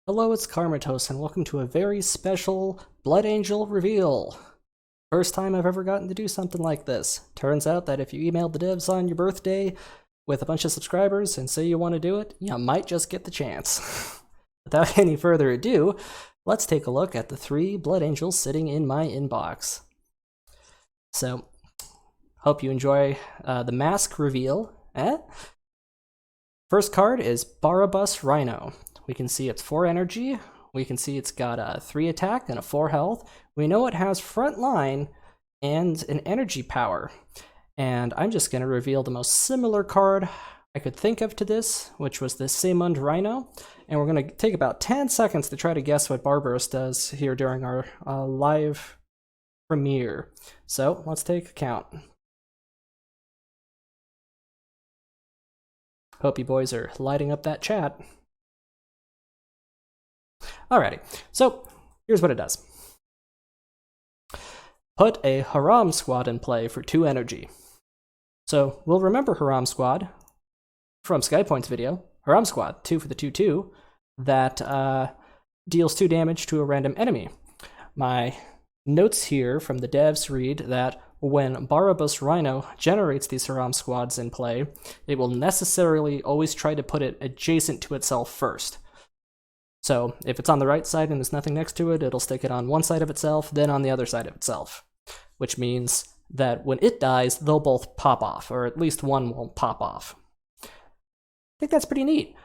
Hello, it's Karmatose, and welcome to a very special Blood Angel reveal. First time I've ever gotten to do something like this. Turns out that if you emailed the devs on your birthday with a bunch of subscribers and say you want to do it, you might just get the chance. Without any further ado, let's take a look at the 3 Blood Angels sitting in my inbox. So, hope you enjoy the mask reveal. First card is Barabash Rhino. We can see it's 4 energy, we can see it's got a 3 attack and a 4 health. We know it has front line and an energy power. And I'm just going to reveal the most similar card I could think of to this, which was the Samund Rhino. And we're going to take about 10 seconds to try to guess what Barabash does here during our live premiere. So let's take a count. Hope you boys are lighting up that chat. Alrighty, so here's what it does. Put a Haram Squad in play for 2 energy. So we'll remember Haram Squad from Skypoint's video. Haram Squad, 2 for the 2/2, that deals 2 damage to a random enemy. My notes here from the devs read that when Barabash Rhino generates these Haram Squads in play, it will necessarily always try to put it adjacent to itself first. So if it's on the right side and there's nothing next to it, it'll stick it on one side of itself, then on the other side of itself. Which means that when it dies, they'll both pop off, or at least one will pop off. I think that's pretty neat.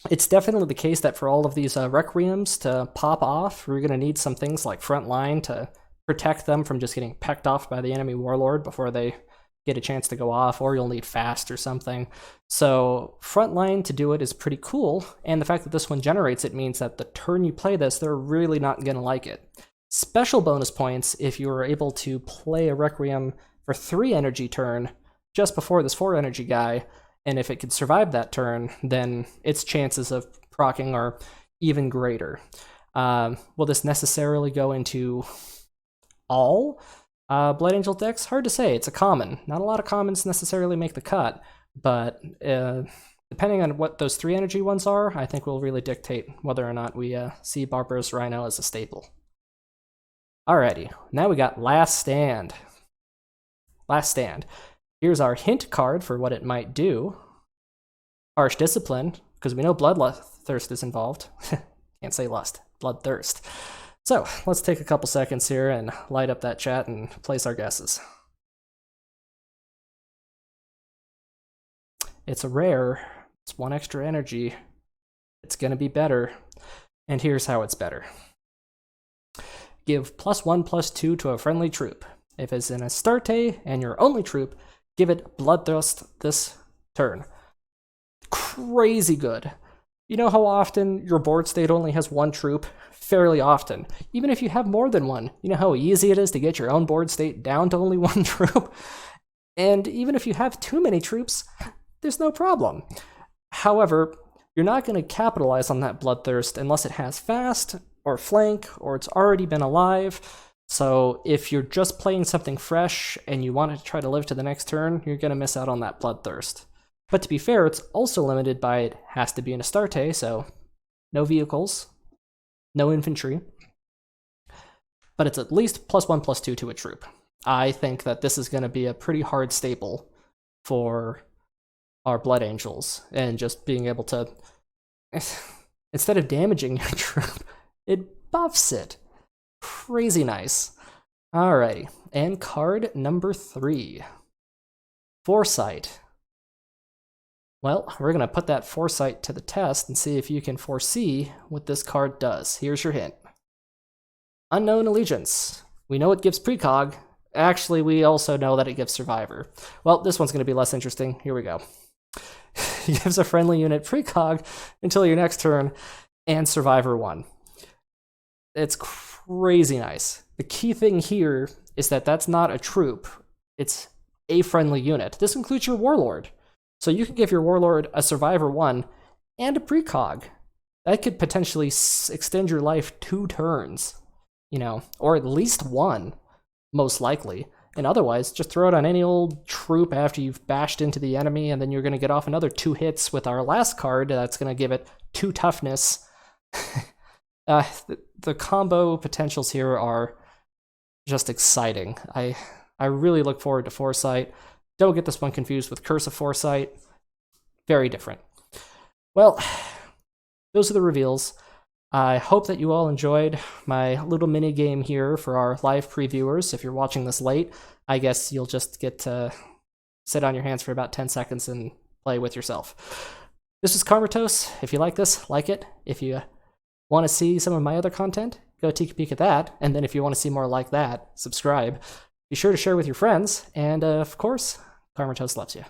It's definitely the case that for all of these Requiems to pop off, we're going to need some things like front line to protect them from just getting pecked off by the enemy warlord before they get a chance to go off, or you'll need fast or something. So frontline to do it is pretty cool, and the fact that this one generates it means that the turn you play this, they're really not going to like it. Special bonus points if you were able to play a Requiem for 3 energy turn just before this 4 energy guy, and if it could survive that turn, then its chances of proccing are even greater. Will this necessarily go into all Blood Angel decks? Hard to say. It's a common. Not a lot of commons necessarily make the cut, but depending on what those 3 energy ones are, I think will really dictate whether or not we see Barabash Rhino as a staple. Alrighty, now we got Last Stand. Last Stand. Here's our hint card for what it might do. Harsh Discipline, because we know Bloodthirst is involved. Can't say lust, Bloodthirst. So, let's take a couple seconds here and light up that chat and place our guesses. It's a rare, it's 1 extra energy, it's gonna be better, and here's how it's better. Give +1/+2 to a friendly troop. If it's an Astarte and your only troop, give it Bloodthirst this turn. Crazy good. You know how often your board state only has 1 troop? Fairly often. Even if you have more than 1, you know how easy it is to get your own board state down to only 1 troop? And even if you have too many troops, there's no problem. However, you're not going to capitalize on that Bloodthirst unless it has fast, or flank, or it's already been alive. So if you're just playing something fresh and you want to try to live to the next turn, you're going to miss out on that Bloodthirst. But to be fair, it's also limited by it has to be an Astarte, so no vehicles, no infantry. But it's at least +1/+2 to a troop. I think that this is going to be a pretty hard staple for our Blood Angels, and just being able to, instead of damaging your troop, it buffs it. Crazy nice. Alrighty, and card number 3. Foresight. Well, we're going to put that Foresight to the test and see if you can foresee what this card does. Here's your hint. Unknown Allegiance. We know it gives precog. Actually, we also know that it gives Survivor. Well, this one's going to be less interesting. Here we go. It gives a friendly unit precog until your next turn, and Survivor 1. It's crazy nice. The key thing here is that that's not a troop. It's a friendly unit. This includes your Warlord. So you can give your Warlord a Survivor 1 and a precog. That could potentially extend your life 2 turns, you know, or at least 1, most likely. And otherwise, just throw it on any old troop after you've bashed into the enemy, and then you're going to get off another 2 hits with our last card that's going to give it 2 toughness. The combo potentials here are just exciting. I really look forward to Foresight. Don't get this one confused with Curse of Foresight. Very different. Well, those are the reveals. I hope that you all enjoyed my little mini game here for our live previewers. If you're watching this late, I guess you'll just get to sit on your hands for about 10 seconds and play with yourself. This is Karmatose. If you like this, like it. If you want to see some of my other content, go take a peek at that. And then if you want to see more like that, subscribe. Be sure to share with your friends. And of course, Karmatose loves you.